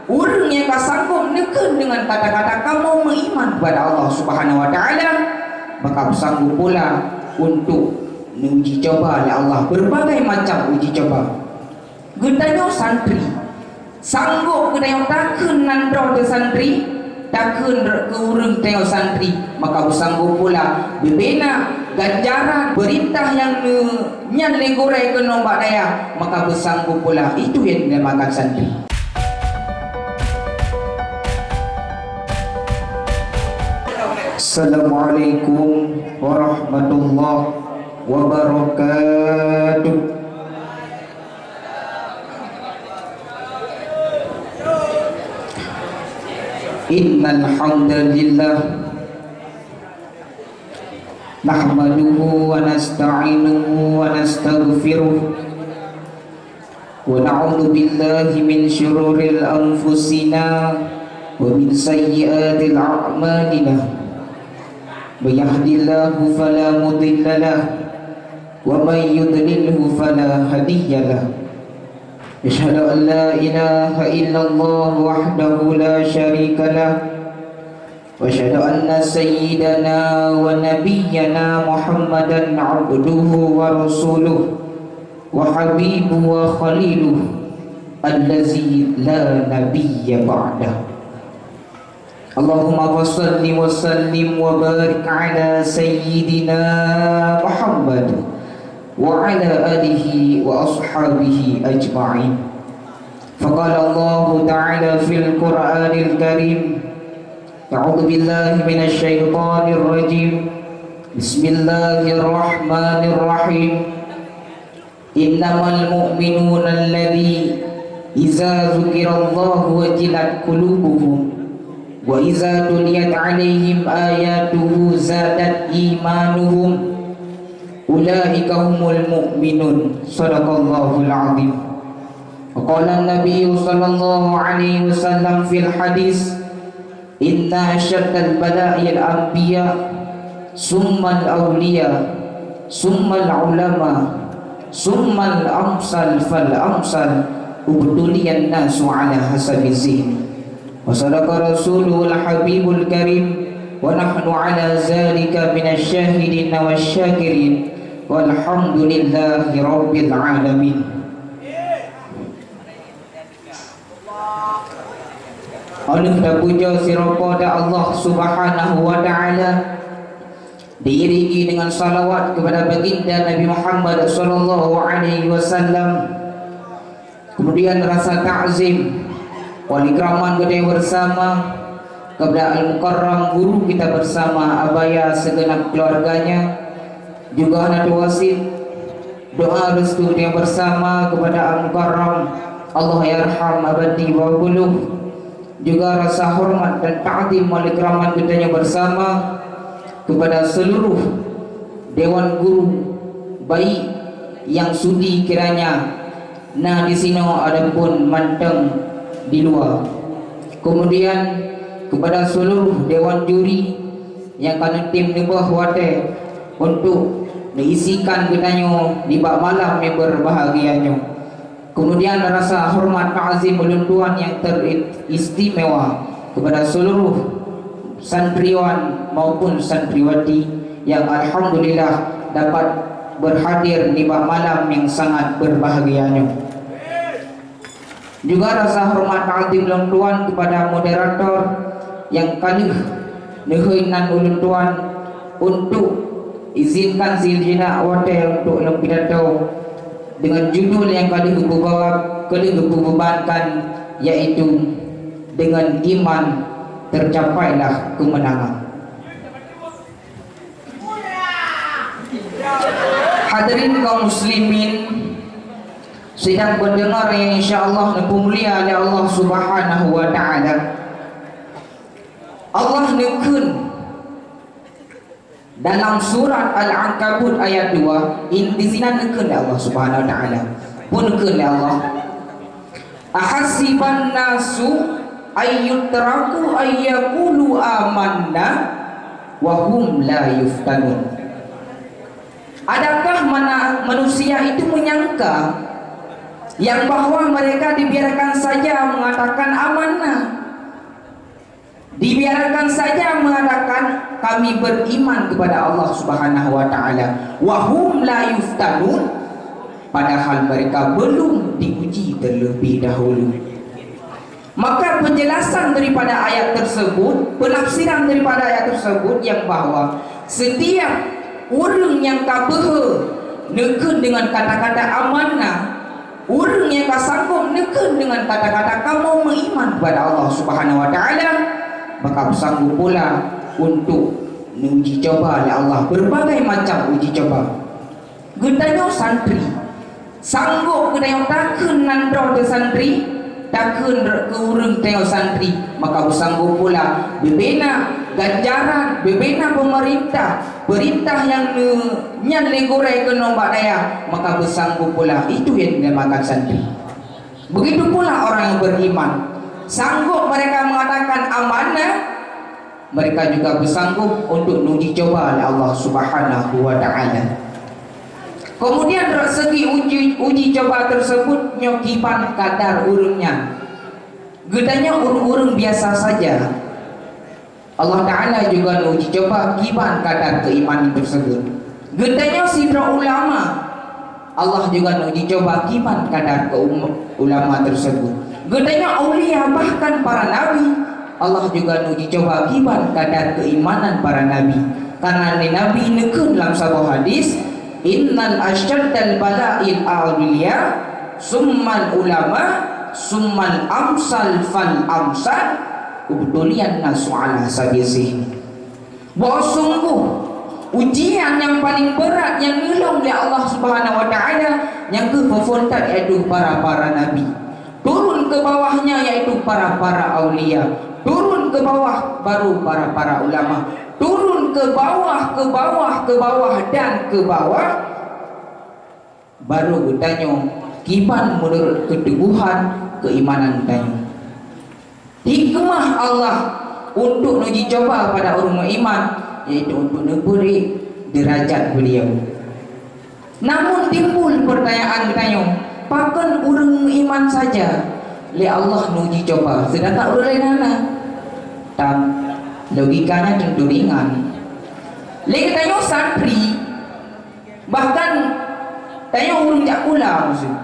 Orang yang tak sanggup neken dengan kata-kata kamu beriman kepada Allah Subhanahu wa taala, maka sanggup pula untuk diuji coba oleh Allah berbagai macam uji coba. Getanya santri sanggup getanya takkan nandau de santri, takkan ke urang tengok santri, maka sanggup pula dibina ganjaran perintah yang nyan lenggore ke nombak daya, maka bersanggup pula. Itu yang dinamakan santri. Assalamualaikum warahmatullahi wabarakatuh. Innal hamdalillah nahmaduhu wa nasta'inuhu wa nastaghfiruh wa na'udzu billahi min syururil anfusina wa min sayyiatil a'malina. May yahdihillahu fala mudilla lahu wa may yudlilhu fala hadiya lahu. Asyhadu an la ilaha illallah wahdahu la syarika lahu wa asyhadu anna sayyidana wa nabiyyana Muhammadan abduhu wa rasuluh wa habibuhu wa khaliluh allazi la nabiyya ba'dahu. Allahumma salli wa sallim wa barik ala sayyidina Muhammad wa ala alihi wa ashabihi ajma'in. Faqala Allah ta'ala fil Qur'anil Karim, a'udzu billahi minasy syaithanir rajim. Bismillahirrahmanirrahim. Innamal mu'minuna alladzi idza dzukirallahu wajilat qulubuhum wa iza tuliyat alaihim ayatuhu zadat imanuhum ulaika humul mu'minun. Sadaqallahul azim. Wa qala an-nabiy sallallahu alaihi wasallam fil hadis, inna asyaddal bala'il anbiya summal awliya summal ulama summal amsal fal amsal ubtuliyan nasu ala hasabi zihni. Wa sadaqa rasulul habibul karim wa nahnu ala zalika minasy syahidin wasyakirin walhamdulillahi rabbil alamin. Alif dan puja kepada Allah Subhanahu wa taala, diiringi dengan salawat kepada baginda Nabi Muhammad sallallahu alaihi wasallam. Kemudian rasa ta'zim wal ikraman kita bersama kepada Al-Mukarram guru kita bersama abaya segenap keluarganya, juga anak wasit doa restu yang bersama kepada Al-Mukarram, Allah yarham abadi wa quluh. Juga rasa hormat dan ta'zim wal ikraman kita bersama kepada seluruh dewan guru baik yang sudi kiranya nah di sini adapun manteng di luar. Kemudian kepada seluruh dewan juri yang kena tim di bawah wate untuk diisikan genanyo di bak malam yang berbahagianya. Kemudian rasa hormat ta'zim ulun yang teristimewa kepada seluruh santriwan maupun santriwati yang alhamdulillah dapat berhadir di bak malam yang sangat berbahagianya. Juga rasa hormat ta'zim ulun tuan kepada moderator yang kali nehinan ulun tuan untuk izinkan siljina awate untuk pidato dengan judul yang kali bebankan, yaitu dengan iman tercapailah kemenangan. Hadirin kaum muslimin sedang mendengar yang insyaallah dimulia oleh Allah Subhanahu wa taala. Allah neken dalam surat Al-Ankabut ayat 2, di sini neken Allah Subhanahu wa taala. Pun neken Allah. Ahasiban nasu ayyutraku ayyaqulu amanna wa hum la yuftanun. Adakah manusia itu menyangka yang bahwa mereka dibiarkan saja mengatakan amanah, dibiarkan saja mengatakan kami beriman kepada Allah Subhanahu wa taala, wa hum la yuftanun, padahal mereka belum diuji terlebih dahulu. Maka penjelasan daripada ayat tersebut, penafsiran daripada ayat tersebut yang bahwa setiap orang yang kabeha neken dengan kata-kata amanah, orang yang tak sanggup neken dengan kata-kata kamu beriman kepada Allah Subhanahu wa taala, maka sanggup pula untuk uji coba oleh Allah, berbagai macam uji coba. Gedanya santri sanggup gedanya takkan nandau de santri, takkan ke urang tengok santri, maka bersanggup pula bebena ganjaran, bebena pemerintah, perintah yang nyan lenggore ke nombak daya, maka bersanggup pula. Itu yang dinamakan santri. Begitu pula orang yang beriman, sanggup mereka mengatakan amanah, mereka juga bersanggup untuk uji coba oleh Allah Subhanahu wa taala. Kemudian dari segi uji coba tersebut nyokipan kadar urungnya, gedanya urung-urung biasa saja. Allah Ta'ala juga uji coba kiban kadar keimanan tersebut. Gedanya sidra ulama, Allah juga uji coba kiban kadar ulama tersebut. Gedanya aulia, bahkan para nabi, Allah juga uji coba kiban kadar keimanan para nabi. Karena nabi nekun dalam sebuah hadis, innal asyaddal bala'il awliya summal ulama summal amsal fal amsal ubtulian nasu ala sabisih. Bahwa sungguh ujian yang paling berat yang nilong oleh Allah Subhanahu wa taala yang kefontat yaitu para nabi, turun ke bawahnya yaitu para aulia, turun ke bawah baru para ulama, turun ke bawah dan ke bawah baru bertanya kiban menurut keteguhan keimanan tanya. Hikmah Allah untuk uji coba pada orang beriman yaitu untuk memberi derajat beliau. Namun timbul pertanyaan tanya, pakan orang beriman saja le Allah uji coba, sedangkan orang lain mana? Tak, logikanya tentu ringan. Lagi tanya santri, bahkan tanya urung jak pula musuh.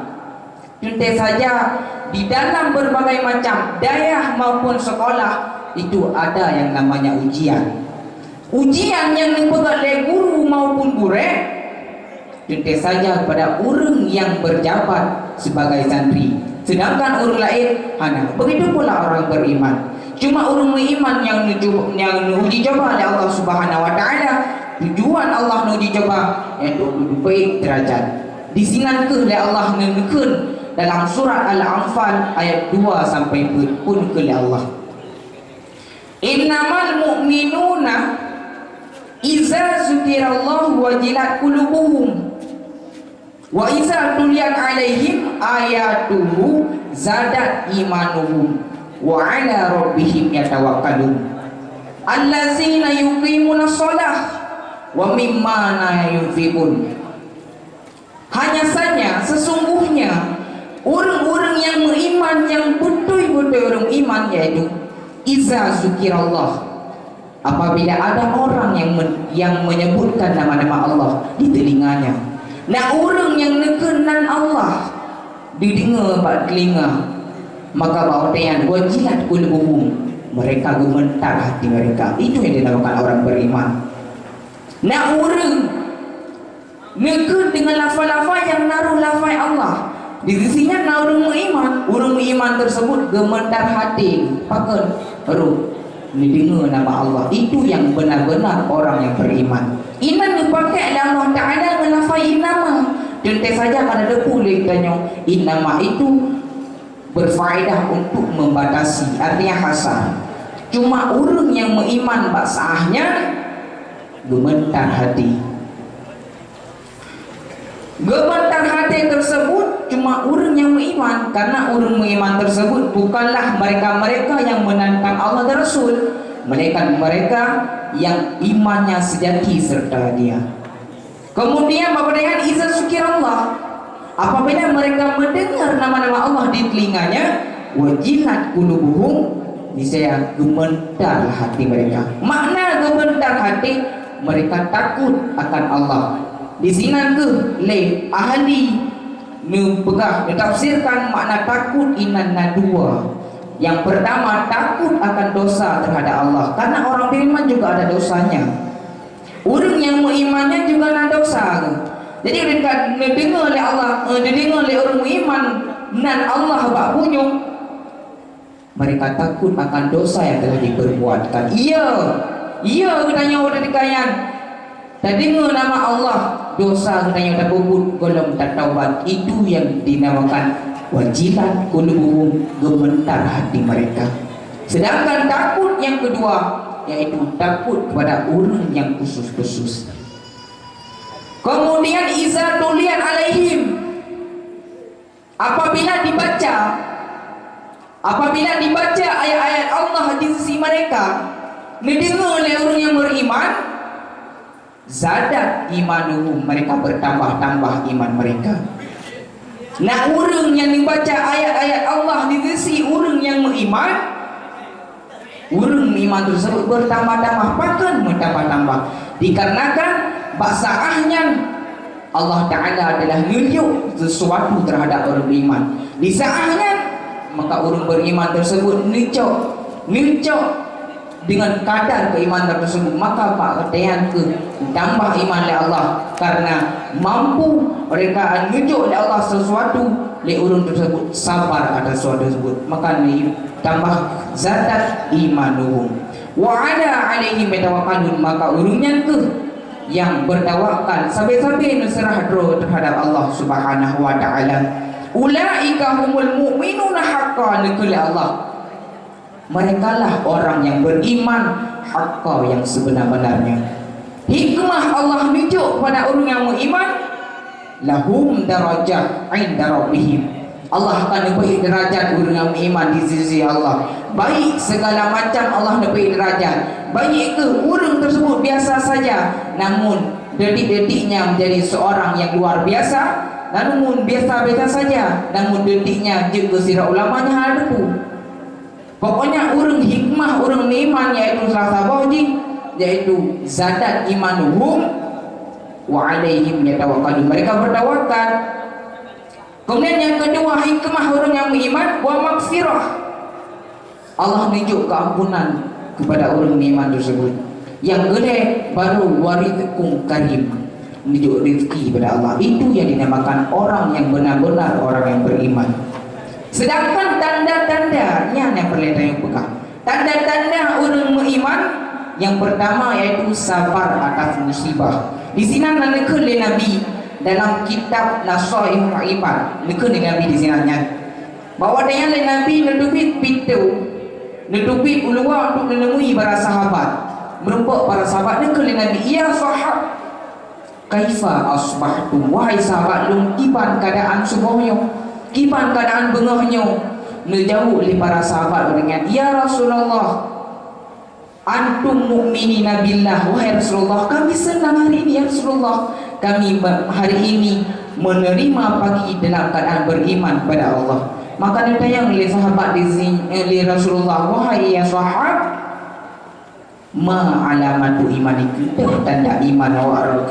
Tentu saja di dalam berbagai macam daerah maupun sekolah itu ada yang namanya ujian. Ujian yang dipegang oleh guru maupun guru, tentu saja kepada orang yang berjabat sebagai santri. Sedangkan orang lain hanya begitu pula orang beriman. Cuma orang beriman yang uji coba oleh Allah Subhanahu wa taala, tujuan Allah uji coba yaitu untuk baik derajat. Disinankan oleh Allah nenekun dalam surat Al-Anfal ayat 2 sampai pun ke Allah. Innamal mu'minuna iza zukirallahu wajilat qulubuhum wa iza tuliyat alaihim ayatuhu zadat imanuhum wa ala rabbihim yatawakkalun allazina yuqimuna shalah wa mimma la yunfiqun. Hanya saja sesungguhnya orang-orang yang beriman, yang betul-betul orang iman, yaitu iza zukirallah, apabila ada orang yang menyebutkan nama-nama Allah di telinganya. Nah, orang yang nekenan Allah didengar pada telinga, maka bautian wajilat qulubuhum, mereka gemetar hati mereka. Itu yang dinamakan orang beriman. Nah, orang nekun dengan lafaz-lafaz yang naruh lafaz Allah di sisinya. Nah, orang beriman tersebut gemetar hati, pakai baru mendengar nama Allah. Itu yang benar-benar orang yang beriman. Iman dipakai oleh Allah Ta'ala dengan lafaz innama. Tentu saja kalau ada boleh tanya, innama itu berfaedah untuk membatasi, artinya hasar. Cuma orang yang beriman baksahnya gemetar hati. Gemetar hati tersebut cuma orang yang beriman, karena orang beriman tersebut bukanlah mereka-mereka yang menantang Allah dan Rasul, mereka yang imannya sejati serta dia. Kemudian bapak dengan izah zikir Allah, Apabila mereka mendengar nama-nama Allah di telinganya, wajilat qulubuhum, niscaya gemetarlah hati mereka. Makna gemetar hati, mereka takut akan Allah. Di sini ke le ahli pegah ditafsirkan makna takut inan dua. Yang pertama, takut akan dosa terhadap Allah, karena orang beriman juga ada dosanya. Orang yang berimannya juga ada dosa. Jadi mereka dengar oleh Allah, dengar oleh orang beriman dan Allah bak punyung, mereka takut akan dosa yang telah diperbuatkan. Iya katanya orang dikayan. Tak dengar nama Allah, dosa katanya tak bubut golong tak taubat. Itu yang dinamakan wajilat qulubuhum, gemetar hati mereka. Sedangkan takut yang kedua, yaitu takut kepada orang yang khusus-khusus. Kemudian iza tulian alaihim, apabila dibaca ayat-ayat Allah di sisi mereka, mendengar oleh orang yang beriman, zadat imanuhum, mereka bertambah-tambah iman mereka. Nah, orang yang dibaca ayat-ayat Allah di sisi orang yang beriman, orang iman tersebut bertambah-tambah, bahkan bertambah-tambah, dikarenakan basaahnya Allah Ta'ala adalah nunjuk sesuatu terhadap orang beriman. Di saahnya, maka orang beriman tersebut nunjuk dengan kadar keimanan tersebut, maka pak katayan ke tambah iman oleh Allah, karena mampu mereka nunjuk oleh Allah sesuatu, oleh orang tersebut sabar atas sesuatu tersebut, maka tambah zadat imanuhum. Wa ala alaihim yatawakkalun, maka urungnya ke yang bertawakal sampai-sampai nusrah terhadap Allah Subhanahu wa taala. Ulaika humul mu'minuna haqqan, Allah, merekalah orang yang beriman haqqan, yang sebenar-benarnya. Hikmah Allah nunjuk pada orang yang beriman, lahum darajat 'inda rabbihim, Allah akan beri derajat orang yang beriman di sisi Allah. Baik segala macam Allah beri derajat. Baik ke orang tersebut biasa saja, namun detik-detiknya menjadi seorang yang luar biasa, namun biasa-biasa saja, namun detiknya juga sirah ulamanya ada tu. Pokoknya orang hikmah, orang iman, yaitu salah satu yaitu zadat imanuhum wa alaihim yatawakkalun, mereka bertawakal. Kemudian yang kedua, hikmah orang yang beriman, wa maghfirah, Allah menunjuk keampunan kepada orang beriman tersebut. Yang kedua, baru waridkum karim, menunjuk rezeki pada Allah. Itu yang dinamakan orang yang benar-benar orang yang beriman. Sedangkan tanda-tandanya yang perlu yang pegang. Tanda-tanda orang beriman yang pertama yaitu sabar atas musibah. Di sini nanti oleh Nabi dalam kitab Nasaihul Ibad, nikah Nabi di sini bahwa dia Nabi nedubit pintu, nedubit ulua untuk menemui para sahabat. Merumpuk para sahabat nikah Nabi, ya sahab, kaifa asbahtum, wahai sahabat lum, kiban keadaan subuhnya, kiban keadaan bengahnya. Menjauh oleh para sahabat dengan, ya Rasulullah, antum mu'minina billah, wahai Rasulullah, kami senang hari ini ya Rasulullah, kami hari ini menerima pagi dalam keadaan beriman pada Allah. Maka ditanya oleh sahabat di sini, oleh Rasulullah, wahai ya sahab, ma alamatu imanikum, tanda iman awak,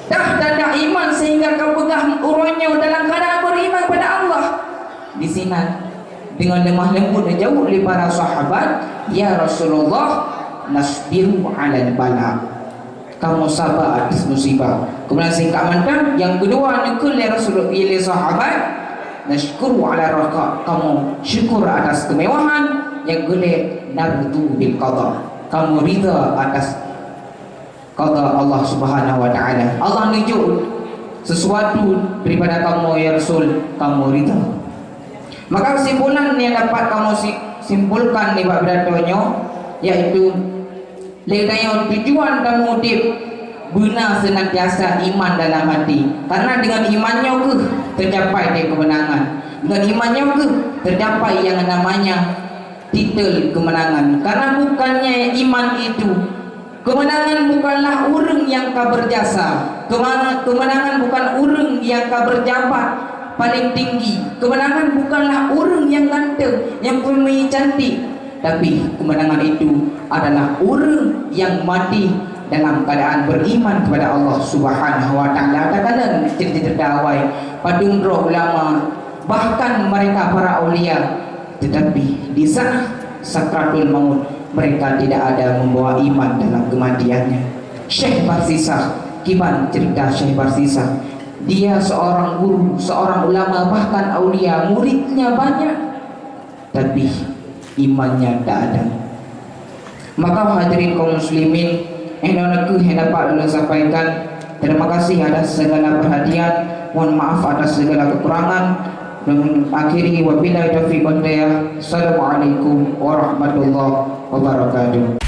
tanda iman sehingga kau pegang urunnya dalam keadaan beriman pada Allah. Di sini dengan lemah lembut dan jauh oleh para sahabat, ya Rasulullah, nasbiru ala bala, kamu sabar atas musibah. Kemudian singkat mantan yang kedua, nikul ya Rasulullah ila sahabat, nashkuru ala raka, kamu syukur atas kemewahan. Yang kedua, nardu bil qada, kamu ridha atas qada Allah Subhanahu wa taala. Allah nunjuk sesuatu daripada kamu ya Rasul, kamu ridha. Maka kesimpulan yang dapat kamu simpulkan di bab pidatonya yaitu lekanya tujuan kamu hidup benar senantiasa iman dalam hati, karena dengan imannya ke tercapai dia kemenangan, dengan imannya ke tercapai yang namanya titel kemenangan. Karena bukannya iman itu, kemenangan bukanlah orang yang kau berjasa, kemenangan bukan orang yang kau berjabat, paling tinggi. Kemenangan bukanlah orang yang ganteng, yang punya cantik, tapi kemenangan itu adalah orang yang mati dalam keadaan beriman kepada Allah Subhanahu wa taala. Kadang-kadang cerita dawai padung ulama, bahkan mereka para aulia, tetapi di sana sakratul maut mereka tidak ada membawa iman dalam kematiannya. Syekh Barsisah, gimana cerita Syekh Barsisah? Dia seorang guru, seorang ulama, bahkan aulia, muridnya banyak, tapi imannya tak ada. Maka hadirin kaum muslimin yang dapat Allah sampaikan, terima kasih atas segala perhatian, mohon maaf atas segala kekurangan, dan akhiri wabillahi taufiq wal hidayah. Assalamualaikum warahmatullahi wabarakatuh.